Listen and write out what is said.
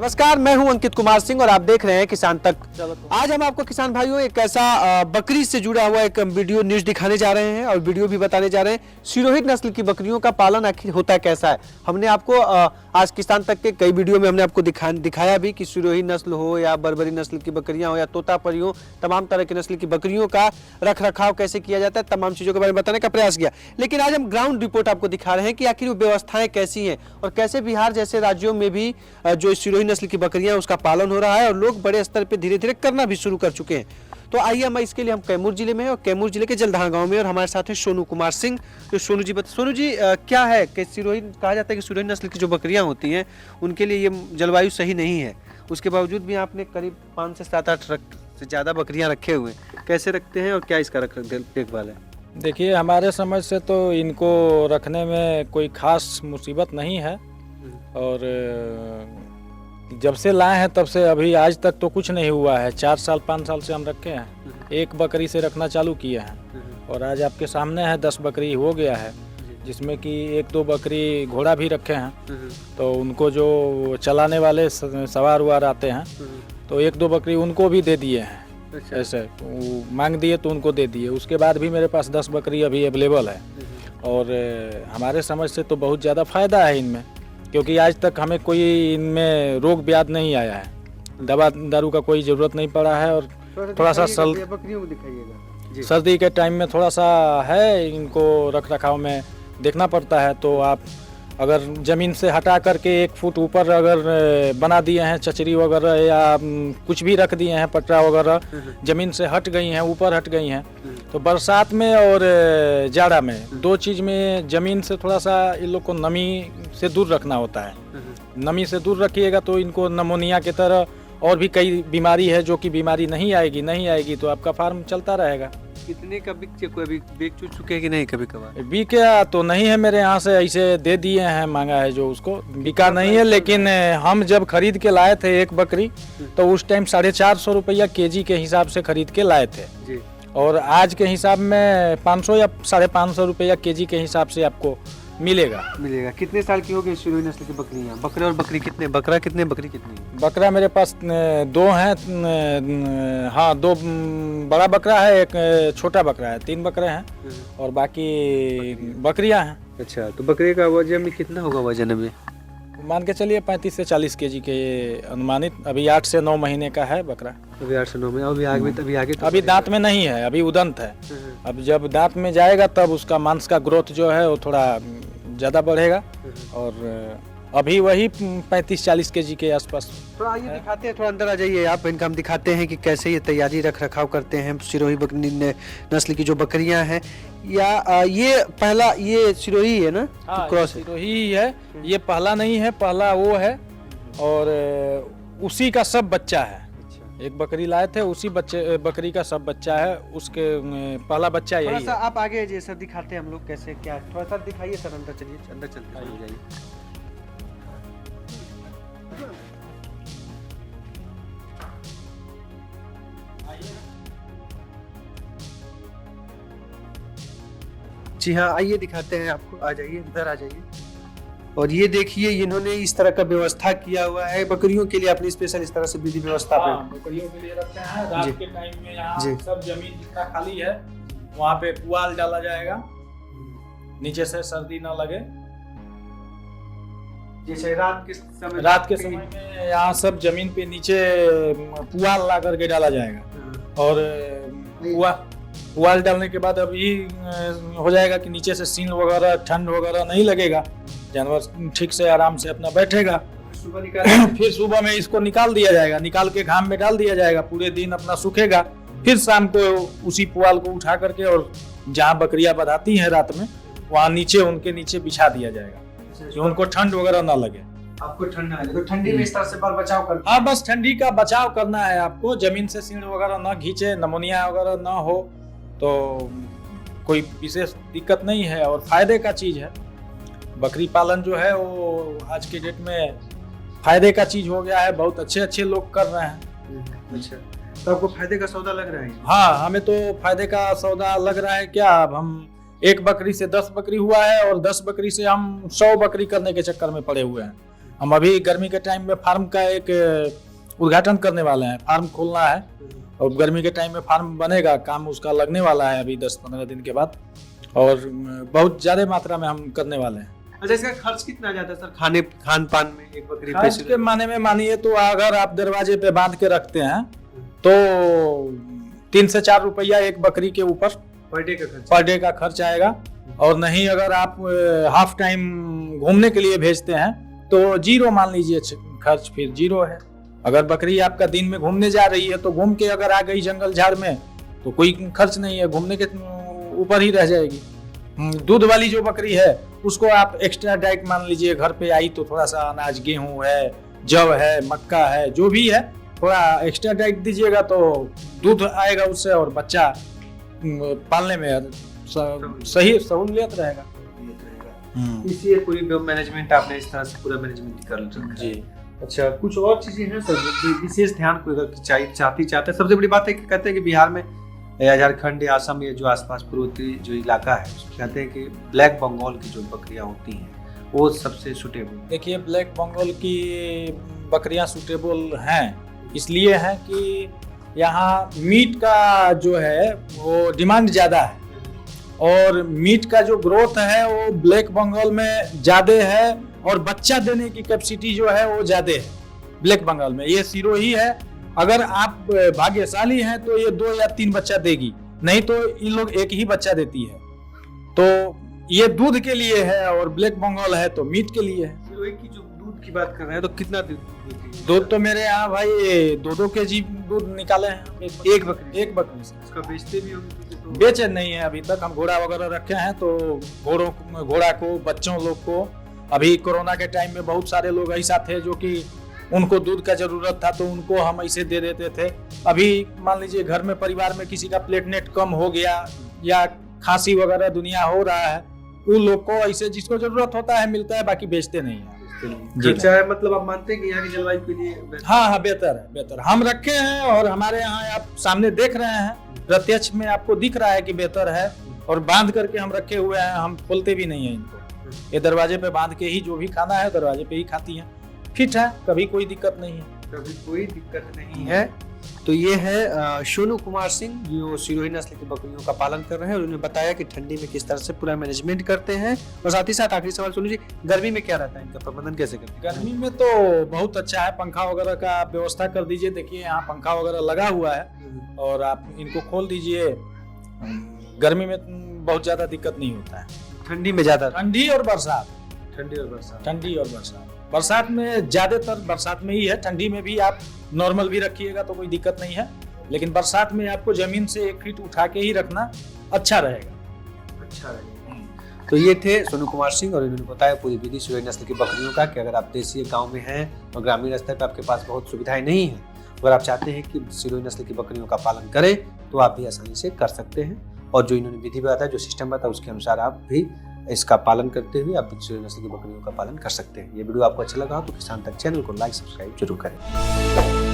नमस्कार, मैं हूं अंकित कुमार सिंह और आप देख रहे हैं किसान तक। आज हम आपको किसान भाइयों एक ऐसा बकरी से जुड़ा हुआ एक वीडियो न्यूज दिखाने जा रहे हैं और वीडियो भी बताने जा रहे हैं। सिरोही नस्ल की बकरियों का पालन आखिर होता कैसा है। हमने आपको आज किसान तक के कई वीडियो में हमने आपको दिखाया भी कि सिरोही नस्ल हो या बर्बरी नस्ल की बकरियां हो या तोतापरी हो, तमाम तरह की नस्ल की बकरियों का रख रखाव कैसे किया जाता है, तमाम चीज़ों के बारे में बताने का प्रयास किया। लेकिन आज हम ग्राउंड रिपोर्ट आपको दिखा रहे हैं कि आखिर वो व्यवस्थाएं कैसी हैं और कैसे बिहार जैसे राज्यों में भी जो सिरोही नस्ल की बकरियां उसका पालन हो रहा है और लोग बड़े स्तर पे धीरे धीरे करना भी शुरू कर चुके हैं। तो आइए हम इसके लिए हम कैमूर जिले में और कैमूर जिले के जलधार गांव में और हमारे साथ है सोनू कुमार सिंह। तो सोनू जी क्या है कि सिरोही कहा जाता है कि सिरोही नस्ल की जो बकरियां होती हैं उनके लिए ये जलवायु सही नहीं है, उसके बावजूद भी आपने करीब 5 से 7-8 से ज़्यादा बकरियां रखे हुए हैं। कैसे रखते हैं और क्या इसका देखभाल है? देखिए, हमारे समझ से तो इनको रखने में कोई खास मुसीबत नहीं है और जब से लाए हैं तब से अभी आज तक तो कुछ नहीं हुआ है। 4 साल 5 साल से हम रखे हैं, एक बकरी से रखना चालू किए हैं और आज आपके सामने है 10 बकरी हो गया है, जिसमें कि 1-2 बकरी घोड़ा भी रखे हैं। तो उनको जो चलाने वाले सवार वार आते हैं तो 1-2 बकरी उनको भी दे दिए हैं। अच्छा। ऐसे मांग दिए तो उनको दे दिए। उसके बाद भी मेरे पास 10 बकरी अभी अवेलेबल है और हमारे समझ से तो बहुत ज़्यादा फ़ायदा है इनमें, क्योंकि आज तक हमें कोई इनमें रोग व्याध नहीं आया है, दवा दारू का कोई ज़रूरत नहीं पड़ा है। और थोड़ा सा बकरियों को दिखाइएगा। सर्दी के टाइम में थोड़ा सा है इनको रख रखाव में देखना पड़ता है। तो आप अगर ज़मीन से हटा करके 1 फुट ऊपर अगर बना दिए हैं चचरी वगैरह या कुछ भी रख दिए हैं पटरा वगैरह, ज़मीन से हट गई हैं, ऊपर हट गई हैं, तो बरसात में और जाड़ा में 2 चीज़ में ज़मीन से थोड़ा सा इन लोग को नमी से दूर रखना होता है। नमी से दूर रखिएगा तो इनको नमोनिया की तरह और भी कई बीमारी है जो कि बीमारी नहीं आएगी तो आपका फार्म चलता रहेगा। कितने का बेच चुके हैं कि नहीं? कभी कभार बिका तो नहीं है मेरे यहाँ से, ऐसे दे दिए हैं, मांगा है जो उसको बिका नहीं है। लेकिन हम जब खरीद के लाए थे एक बकरी तो उस टाइम 450 रुपया केजी के हिसाब से खरीद के लाए थे जी। और आज के हिसाब में 500 या 550 रुपया केजी के हिसाब से आपको मिलेगा। कितने साल की हो गई सिरोही नस्ल की बकरियां? बकरा और बकरी कितने? बकरा कितने, बकरी कितनी? बकरा मेरे पास 2 हैं। हाँ, 2 बड़ा बकरा है, एक छोटा बकरा है, 3 बकरे हैं और बाकी बकरियां हैं। अच्छा, तो बकरे का वजन में कितना होगा? वजन अभी मान के चलिए 35 से 40 केजी के अनुमानित। अभी 8 से 9 महीने का है बकरा। अभी 8 से 9 महीने। अभी दांत में नहीं है, अभी उदंत है। अब जब दांत में जाएगा तब उसका मांस का ग्रोथ जो है वो थोड़ा ज़्यादा बढ़ेगा और अभी वही 35-40 केजी के आसपास। तो आइए दिखाते हैं, थोड़ा अंदर आ जाइए आप। इनका हम दिखाते हैं कि कैसे ये तैयारी रख रखाव करते हैं सिरोही नस्ल की जो बकरियां हैं। या ये पहला ये सिरोही है ना? हाँ, क्रॉस सिरोही ही है, ये पहला नहीं है, पहला वो है और उसी का सब बच्चा है। एक बकरी लाए थे, उसी बकरी का सब बच्चा है, उसके पहला बच्चा यही है। आप आगे ये सब दिखाते हैं हम लोग कैसे क्या, थोड़ा सा दिखाइए सर। अंदर चलिए, अंदर चलते हैं, जाइए। जी हाँ, आइए दिखाते हैं आपको। आ जाइए, इधर आ जाइए। और ये देखिए, इन्होंने इस तरह का व्यवस्था किया हुआ है बकरियों के लिए। अपनी स्पेशल इस तरह से विधि व्यवस्था पे बकरियों के लिए रखते हैं। रात के टाइम में यहाँ सब जमीन जितना खाली है वहाँ पे पुआल डाला जाएगा, नीचे से सर्दी ना लगे। जैसे रात के समय में यहाँ सब जमीन पे नीचे पुआल ला करके डाला जाएगा और पुआल डालने के बाद अभी हो जाएगा कि नीचे से सीन वगैरह ठंड वगैरह नहीं लगेगा, जानवर ठीक से आराम से अपना बैठेगा। फिर सुबह में इसको निकाल दिया जाएगा, निकाल के घाम में डाल दिया जाएगा, पूरे दिन अपना सूखेगा। फिर शाम को उसी पुआल को उठा करके और जहाँ बकरियां बंधाती हैं रात में वहाँ नीचे उनके नीचे बिछा दिया जाएगा कि उनको ठंड वगैरह ना लगे। आपको ठंड ना लगे तो ठंडी में इस तरह से बचाव करना। हाँ, बस ठंडी का बचाव करना है आपको, जमीन से सीढ़ वगैरह ना खींचे, नमोनिया वगैरह ना हो, तो कोई विशेष दिक्कत नहीं है और फायदे का चीज़ है। बकरी पालन जो है वो आज के डेट में फायदे का चीज़ हो गया है, बहुत अच्छे लोग कर रहे हैं। अच्छा, तो आपको फायदे का सौदा लग रहा है? हाँ, हमें तो फायदे का सौदा लग रहा है। क्या, अब हम 1 बकरी से 10 बकरी हुआ है और 10 बकरी से हम 100 बकरी करने के चक्कर में पड़े हुए हैं। हम अभी गर्मी के टाइम में फार्म का एक उद्घाटन करने वाले हैं। फार्म खोलना है और गर्मी के टाइम में फार्म बनेगा, काम उसका लगने वाला है अभी 10-15 दिन के बाद, और बहुत ज़्यादा मात्रा में हम करने वाले हैं। अच्छा, इसका खर्च कितना जाता है सर खान पान में एक बकरी खर्च के माने में मानिए तो अगर आप दरवाजे पे बांध के रखते हैं तो 3 से 4 रुपया एक बकरी के ऊपर पर डे का खर्च आएगा। और नहीं अगर आप हाफ टाइम घूमने के लिए भेजते हैं तो 0 मान लीजिए, खर्च फिर 0 है। अगर बकरी आपका दिन में घूमने जा रही है तो घूम के अगर आ गई जंगल झाड़ में तो कोई खर्च नहीं है, घूमने के ऊपर ही रह जाएगी। दूध वाली जो बकरी है उसको आप एक्स्ट्रा डाइट मान लीजिए, घर पे आई तो थोड़ा सा अनाज, गेहूं है, जव है, मक्का है, जो भी है थोड़ा एक्स्ट्रा डाइट दीजिएगा तो दूध आएगा उससे और बच्चा पालने में सही सहूलियत रहेगा। इसी पूरी मैनेजमेंट आपने इस तरह से पूरा मैनेजमेंट कर रखा है जी। अच्छा, कुछ और चीजें हैं सर विशेष ध्यान को अगर चाहते हैं? सबसे बड़ी बात है कि कहते हैं कि बिहार में या झारखंड या असम या जो आसपास पूर्वोत्तरी जो इलाका है उसमें कहते हैं कि ब्लैक बंगाल की जो बकरियां होती हैं वो सबसे सुटेबल। देखिए, ब्लैक बंगाल की बकरियां सुटेबल हैं, इसलिए हैं कि यहाँ मीट का जो है वो डिमांड ज़्यादा है और मीट का जो ग्रोथ है वो ब्लैक बंगाल में ज़्यादा है और बच्चा देने की कैपेसिटी जो है वो ज़्यादा है ब्लैक बंगाल में। ये सिरोही है, अगर आप भाग्यशाली हैं तो ये 2 या 3 बच्चा देगी, नहीं तो इन लोग एक ही बच्चा देती है। तो ये दूध के लिए है और ब्लैक बंगाल है तो मीट के लिए है। सिरोही की जो दूध की बात कर रहे हैं तो कितना दूध तो मेरे यहाँ भाई 2-2 केजी दूध निकाले हैं एक बकरी से। उसका बेचते भी होंगे? तो बेचे नहीं है अभी तक, हम घोड़ा वगैरह रखे हैं तो घोड़ा को, बच्चों लोग को, अभी कोरोना के टाइम में बहुत सारे लोग ऐसा थे जो कि उनको दूध का जरूरत था तो उनको हम ऐसे दे देते थे। अभी मान लीजिए घर में परिवार में किसी का प्लेटलेट कम हो गया या खांसी वगैरह दुनिया हो रहा है, उन लोग को ऐसे जिसको जरूरत होता है मिलता है, बाकी बेचते नहीं है। अच्छा है, मतलब आप मानते हैं कि यहाँ की जलवायु के लिए हाँ बेहतर हम रखे हैं और हमारे यहाँ आप सामने देख रहे हैं, प्रत्यक्ष में आपको दिख रहा है कि बेहतर है और बांध करके हम रखे हुए हैं, हम खोलते भी नहीं है इनको। ये दरवाजे पे बांध के ही जो भी खाना है दरवाजे पे ही खाती है, फिट है, कभी कोई दिक्कत नहीं है। तो ये है सोनू कुमार सिंह जो सिरोही नस्ल की बकरियों का पालन कर रहे हैं और उन्होंने बताया कि ठंडी में किस तरह से पूरा मैनेजमेंट करते हैं। और साथ ही साथ आखिरी सवाल सोनू जी, गर्मी में क्या रहता है, इनका प्रबंधन कैसे करते हैं? गर्मी में तो बहुत अच्छा है, पंखा वगैरह का व्यवस्था कर दीजिए। देखिए यहाँ पंखा वगैरह लगा हुआ है और आप इनको खोल दीजिए, गर्मी में बहुत ज्यादा दिक्कत नहीं होता है। ठंडी में ज्यादा? ठंडी और बरसात। बरसात में ज्यादातर बरसात में ही है, ठंडी में भी आप नॉर्मल भी रखिएगा तो कोई दिक्कत नहीं है, लेकिन बरसात में आपको जमीन से 1 फीट उठा के ही रखना अच्छा रहेगा। तो ये थे सोनू कुमार सिंह और इन्होंने बताया पूरी विधि सिरोही नस्ल की बकरियों का कि अगर आप देसी गांव में हैं और ग्रामीण स्तर पर आपके पास बहुत सुविधाएं नहीं हैं, अगर आप चाहते हैं कि सिरोही नस्ल की बकरियों का पालन करें तो आप भी आसानी से कर सकते हैं। और जो इन्होंने विधि बताया, जो सिस्टम बताया, उसके अनुसार आप भी इसका पालन करते हुए आप सिरोही नस्ल की बकरियों का पालन कर सकते हैं। ये वीडियो आपको अच्छा लगा तो किसान तक चैनल को लाइक सब्सक्राइब जरूर करें।